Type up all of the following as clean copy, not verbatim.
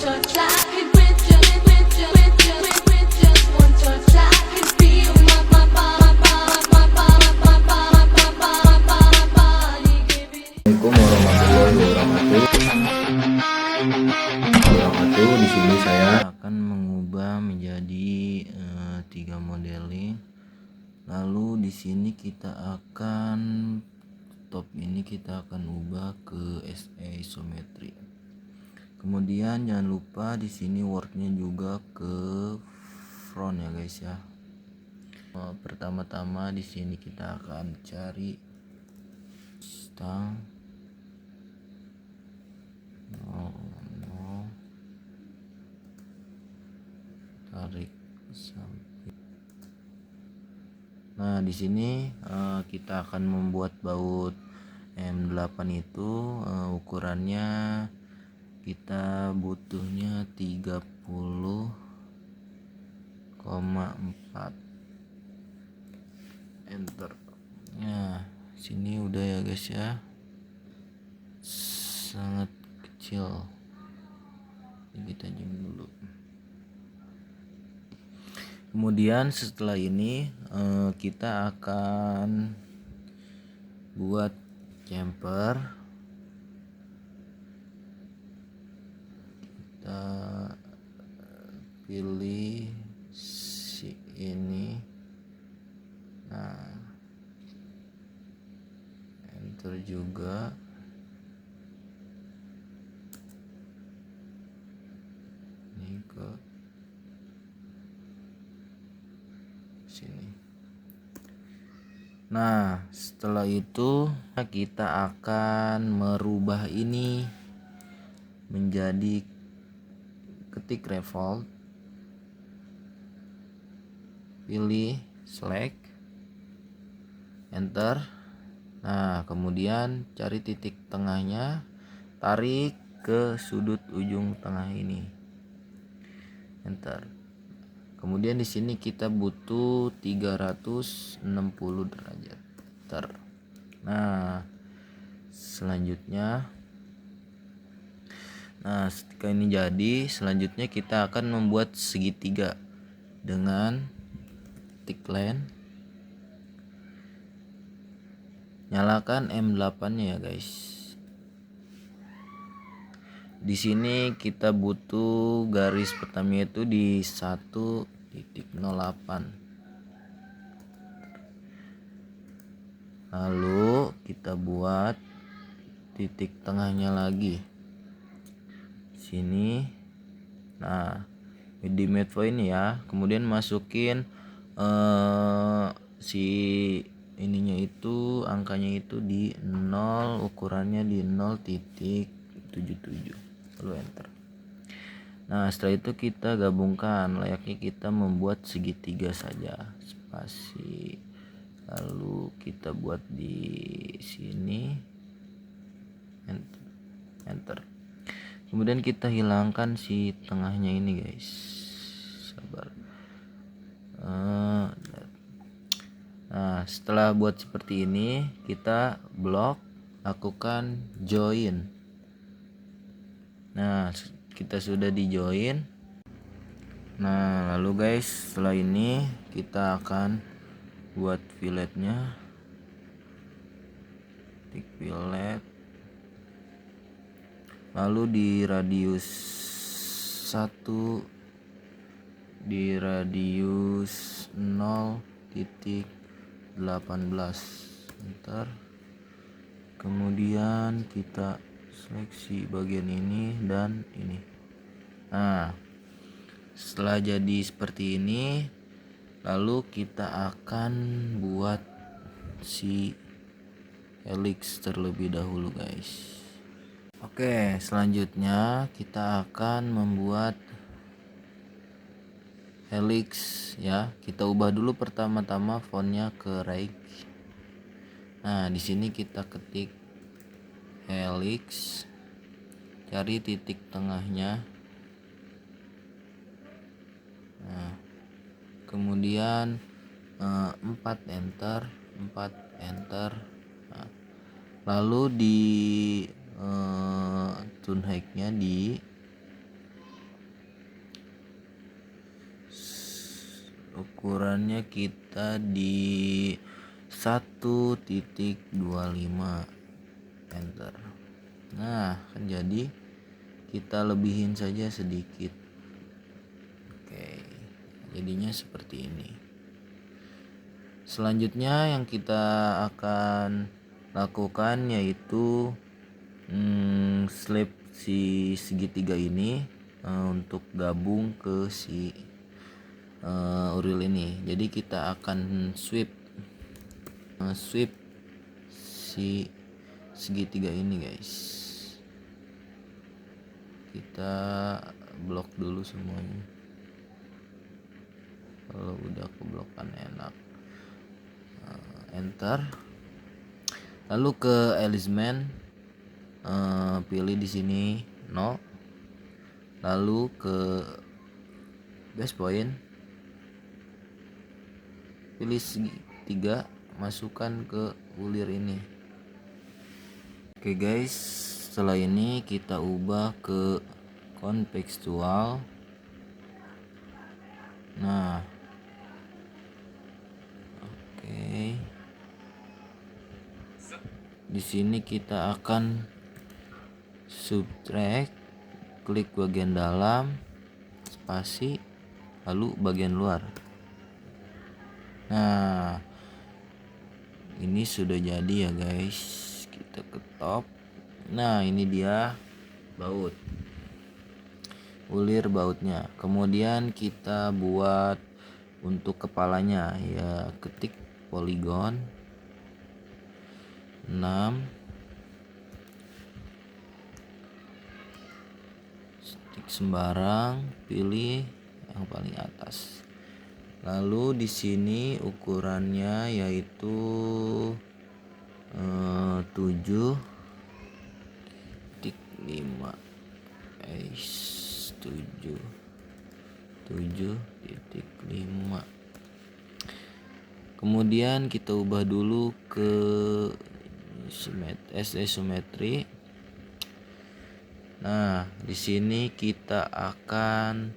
touch, I could with just one touch, I could feel my body giving. Assalamualaikum warahmatullahi wabarakatuh. Di sini saya akan mengubah menjadi 3 modeling. Lalu di sini kita akan top ini kita akan ubah ke SA isometri. Kemudian jangan lupa di sini worknya juga ke front ya guys ya. Pertama-tama di sini kita akan cari stang tarik samping. Nah di sini kita akan membuat baut M8 itu ukurannya kita butuhnya 30,4. Enter. Nah sini udah ya guys ya, sangat kecil. Ini kita zoom dulu. Kemudian setelah ini kita akan buat camper. Kita pilih si ini. Nah enter juga. Ini ke sini. Nah setelah itu kita akan merubah ini menjadi ketik revolve, pilih select, enter. Nah kemudian cari titik tengahnya, tarik ke sudut ujung tengah ini, enter. Kemudian di sini kita butuh 360 derajat. Enter. Nah, selanjutnya ketika ini jadi, selanjutnya kita akan membuat segitiga dengan titik line. Nyalakan M8-nya ya guys. Di sini kita butuh garis pertama itu di 1.08. Lalu kita buat titik tengahnya lagi sini. Nah di midpoint ya, kemudian masukin si ininya itu, angkanya itu di 0, ukurannya di 0.77, lalu enter. Nah setelah itu kita gabungkan, layaknya kita membuat segitiga saja, spasi, lalu kita buat di sini, enter. Kemudian kita hilangkan si tengahnya ini guys, sabar. Nah setelah buat seperti ini, kita blok, lakukan join. Nah kita sudah di join. Nah lalu guys, setelah ini kita akan buat filletnya, titik fillet, lalu di radius 1, di radius 0.18, enter. Kemudian kita seleksi bagian ini dan ini. Nah setelah jadi seperti ini, lalu kita akan buat si helix terlebih dahulu guys. Oke, selanjutnya kita akan membuat helix ya. Kita ubah dulu pertama-tama fontnya ke Rake. Nah di sini kita ketik helix, cari titik tengahnya. Nah kemudian 4 enter, 4 enter. Nah, lalu di tune height-nya di ukurannya kita di 1.25, enter. Nah, kan jadi kita lebihin saja sedikit. Oke, jadinya seperti ini. Selanjutnya yang kita akan lakukan yaitu slip si segitiga ini untuk gabung ke si uril ini. Jadi kita akan sweep si segitiga ini guys. Kita blok dulu semuanya. Kalau udah keblokan enak, enter. Lalu ke alignment, pilih di sini 0. Lalu ke base point, pilih segitiga, masukkan ke bulir ini. Oke guys, setelah ini kita ubah ke kontekstual. Nah, oke. Di sini kita akan subtract, klik bagian dalam, spasi, lalu bagian luar. Nah, ini sudah jadi ya guys. Kita ke top. Nah, ini dia baut, bulir bautnya. Kemudian kita buat untuk kepalanya, ya ketik poligon 6, stick sembarang, pilih yang paling atas. Lalu di sini ukurannya yaitu 7.5, 7.5. Kemudian kita ubah dulu ke simetri. Nah, di sini kita akan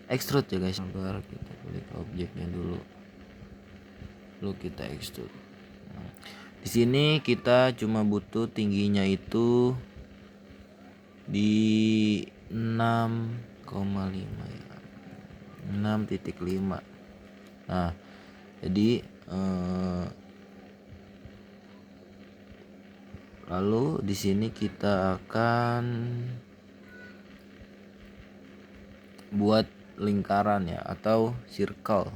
extrude ya guys. Agar kita klik objeknya dulu, lalu kita extrude. Nah, di sini kita cuma butuh tingginya itu di 6,5 ya, 6.5. Nah, jadi lalu di sini kita akan buat lingkaran ya, atau circle.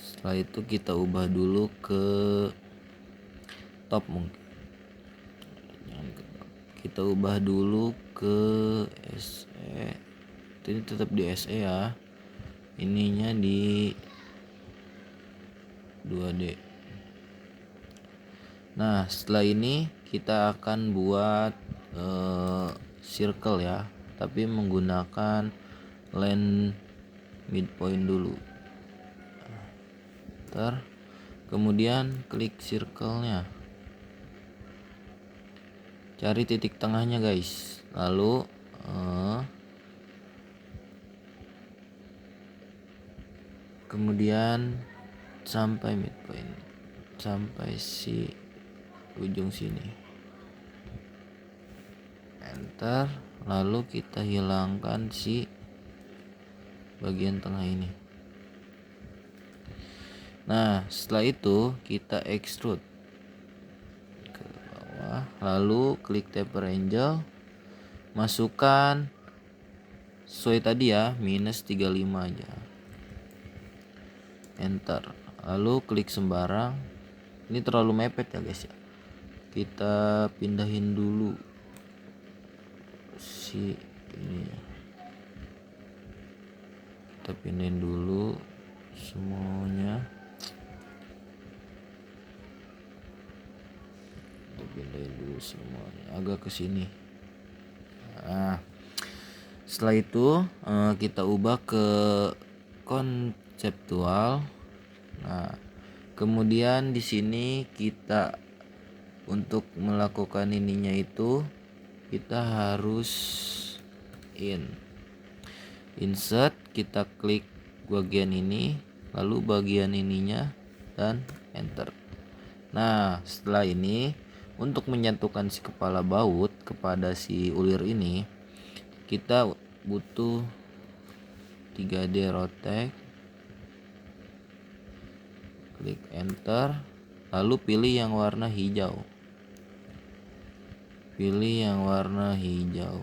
Setelah itu kita ubah dulu ke top mungkin. Kita ubah dulu ke SE. Ini tetap di SE ya. Ininya di 2D. Nah, setelah ini kita akan buat circle ya, tapi menggunakan line midpoint dulu. Kemudian klik circle-nya, cari titik tengahnya guys, lalu kemudian sampai midpoint, sampai si ujung sini, enter. Lalu kita hilangkan si bagian tengah ini. Nah, setelah itu kita extrude ke bawah, lalu klik taper angle, masukkan sesuai tadi ya, -35 aja, enter. Lalu klik sembarang. Ini terlalu mepet ya guys ya, kita pindahin dulu si ini ya. Kita pindahin dulu semuanya, agak ke sini. Nah, setelah itu kita ubah ke konseptual. Nah, kemudian di sini kita untuk melakukan ininya itu kita harus insert, kita klik bagian ini, lalu bagian ininya, dan enter. Nah, setelah ini untuk menyatukan si kepala baut kepada si ulir ini, kita butuh 3D rotate, klik enter, lalu pilih yang warna hijau. Pilih yang warna hijau.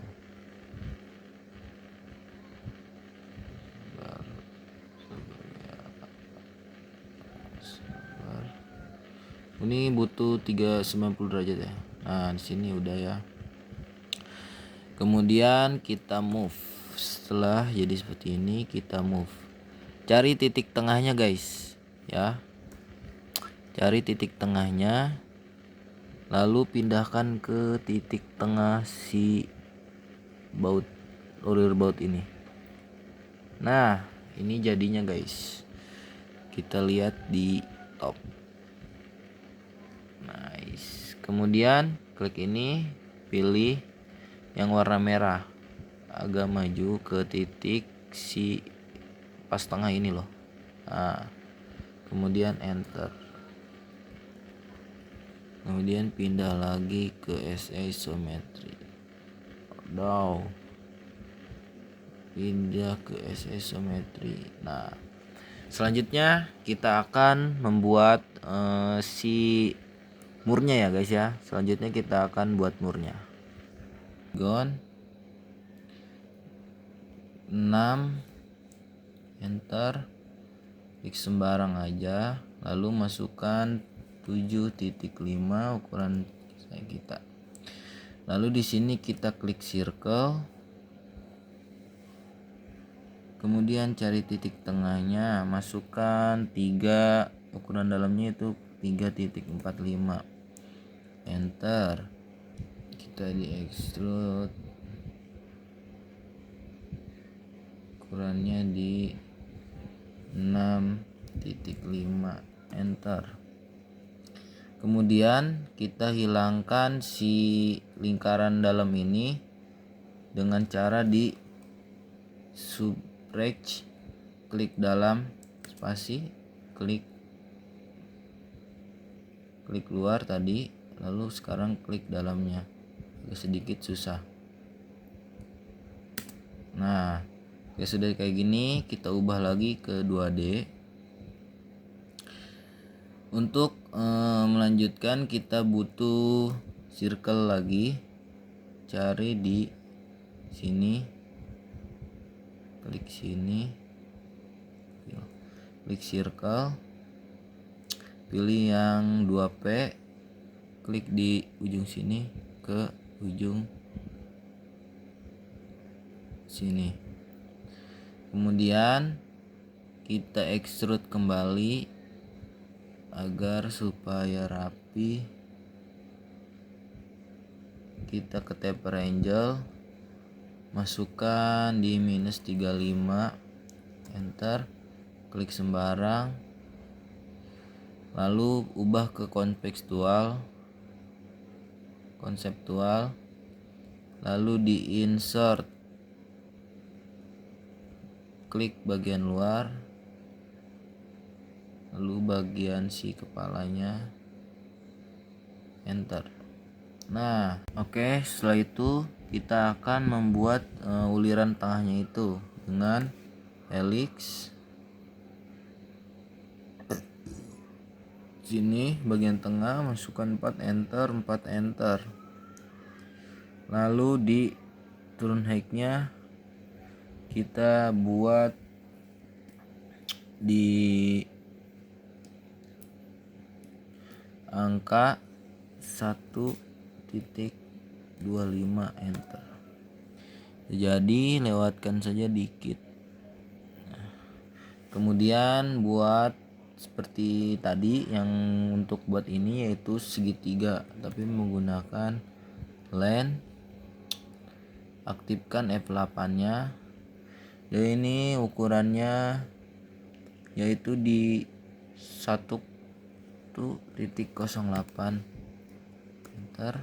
Ini butuh 390 derajat ya. Nah, di sini udah ya. Kemudian kita move. Setelah jadi seperti ini, kita move. Cari titik tengahnya, guys. Ya. Cari titik tengahnya. Lalu pindahkan ke titik tengah si baut, ulir baut ini. Nah, ini jadinya, guys. Kita lihat di top. Nice. Kemudian klik ini, pilih yang warna merah, agak maju ke titik si pas tengah ini loh. Nah, kemudian enter. Kemudian pindah lagi ke SA isometri. Pindah ke SA isometri. Nah, selanjutnya kita akan membuat si murnya ya, guys ya. Selanjutnya kita akan buat murnya. Gon 6, enter, klik sembarang aja, lalu masukkan 7.5 ukuran kita. Lalu di sini kita klik circle, kemudian cari titik tengahnya, masukkan 3, ukuran dalamnya itu 3.45, enter, kita di extrude, ukurannya di 6.5, enter. Kemudian kita hilangkan si lingkaran dalam ini dengan cara di subtract, klik dalam, spasi, klik luar tadi, lalu sekarang klik dalamnya. Agak sedikit susah. Nah, ya sudah kayak gini, kita ubah lagi ke 2D. Untuk melanjutkan kita butuh circle lagi. Cari di sini, klik sini, klik circle, pilih yang 2P, klik di ujung sini ke ujung sini. Kemudian kita extrude kembali agar supaya rapi. Kita ke taper angle, masukkan di -35, enter, klik sembarang, lalu ubah ke konseptual, lalu di insert, klik bagian luar, lalu bagian si kepalanya, enter. Nah, oke, setelah itu kita akan membuat uliran tengahnya itu dengan helix. Sini bagian tengah, masukkan 4, enter, 4, enter. Lalu di turun height-nya kita buat di angka 1.25, enter. Jadi lewatkan saja dikit. Kemudian buat seperti tadi, yang untuk buat ini yaitu segitiga tapi menggunakan line. Aktifkan F8 nya, dan ini ukurannya yaitu di 1.08, enter.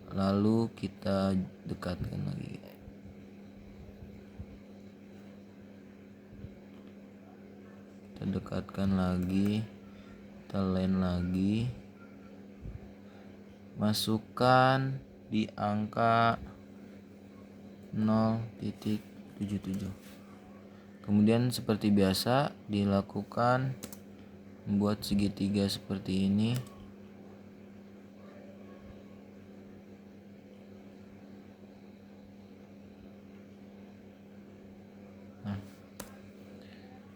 Lalu kita dekatkan lagi. dekatkan lagi, kita line lagi, masukkan di angka 0.77. Kemudian seperti biasa dilakukan membuat segitiga seperti ini.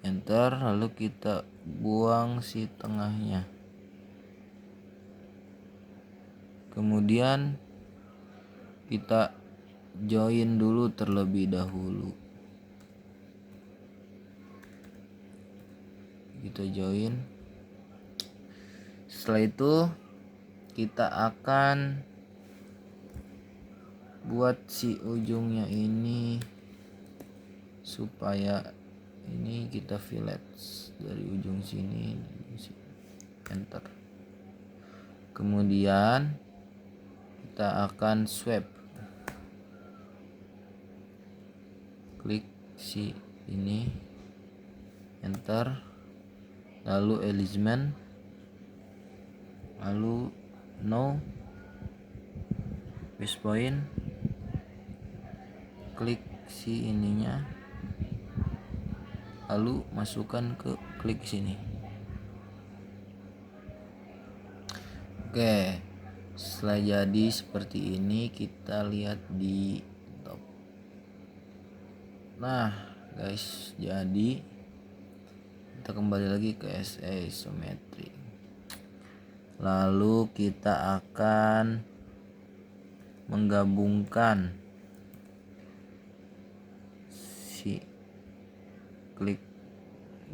Enter, lalu kita buang si tengahnya. Kemudian kita join dulu terlebih dahulu. Kita join. Setelah itu kita akan buat si ujungnya ini supaya ini kita fillet dari ujung sini, enter. Kemudian kita akan swipe, klik si ini, enter, lalu alignment, lalu no, base point, klik si ininya, lalu masukkan ke klik sini. Oke, setelah jadi seperti ini kita lihat di top. Nah guys, jadi kita kembali lagi ke SA isometri, lalu kita akan menggabungkan si klik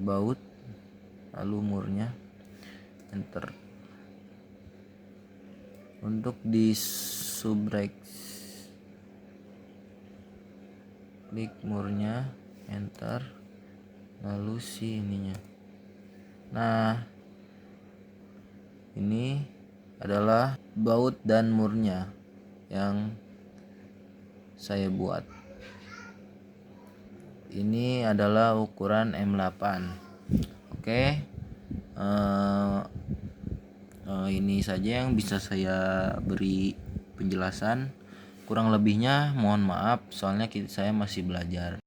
baut lalu murnya, enter. Untuk di subrek, klik murnya, enter, lalu si ininya. Nah ini adalah baut dan murnya yang saya buat. Ini adalah ukuran M8. Oke, ini saja yang bisa saya beri penjelasan. Kurang lebihnya mohon maaf, soalnya saya masih belajar.